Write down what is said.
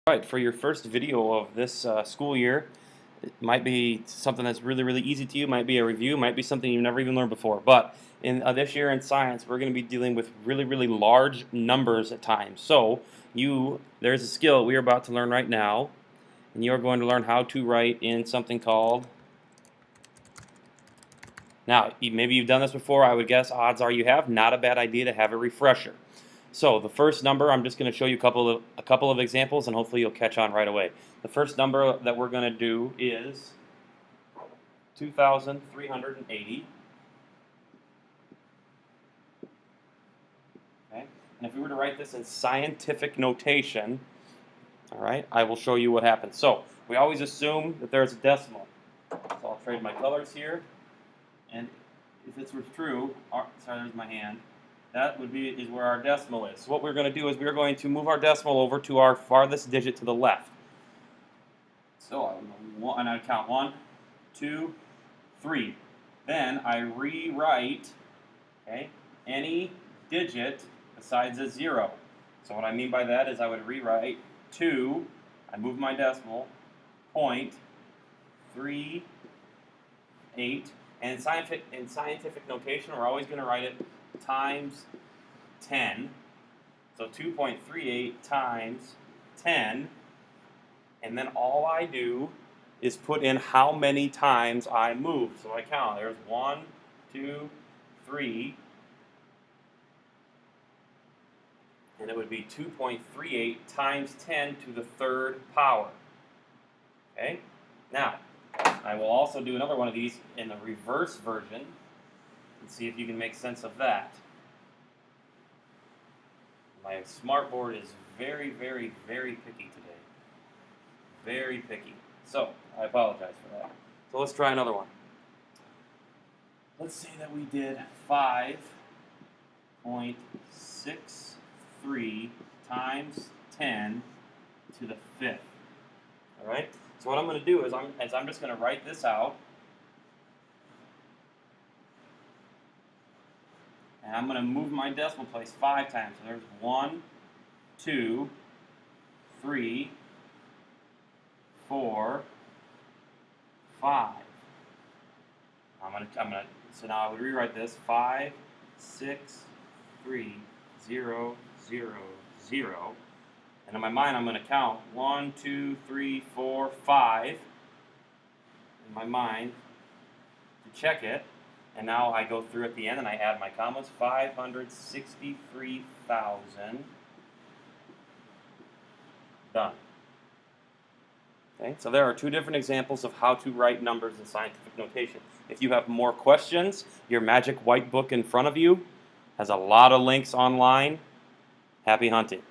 Right, for your first video of this school year, it might be something that's really easy to you, might be a review, might be something you've never even learned before. But in this year in science, we're going to be dealing with really large numbers at times. So there's a skill we are about to learn right now, and you are going to learn how to write in something called. Now, maybe you've done this before. I would guess odds are you have. Not a bad idea to have a refresher. So the first number, I'm just going to show you a couple of examples, and hopefully you'll catch on right away. The first number that we're going to do is 2,380. Okay, and if we were to write this in scientific notation, all right, I will show you what happens. So we always assume that there's a decimal. So I'll trade my colors here, and if this were true, sorry, there's my hand. That is where our decimal is. So what we're going to do is we're going to move our decimal over to our farthest digit to the left. So I count 1, 2, 3. Then I rewrite any digit besides a 0. So what I mean by that is I would rewrite 2. I move my decimal, 0.38. And in scientific notation, we're always going to write it times 10. So 2.38 times 10. And then all I do is put in how many times I move. So I count. There's 1, 2, 3. And it would be 2.38 times 10 to the third power. Okay? Now, I will also do another one of these in the reverse version and see if you can make sense of that. My smartboard is very picky today. Very picky. So, I apologize for that. So let's try another one. Let's say that we did 5.63 times 10 to the fifth. Alright? So what I'm going to do is I'm just going to write this out. And I'm going to move my decimal place 5 times. So there's 1, 2, 3, 4, 5. So now I would rewrite this 5, 6, 3, 0, 0, 0. And in my mind, I'm going to count 1, 2, 3, 4, 5 in my mind to check it. And now I go through at the end and I add my commas. 563,000. Done. Okay, so there are 2 different examples of how to write numbers in scientific notation. If you have more questions, your magic white book in front of you has a lot of links online. Happy hunting.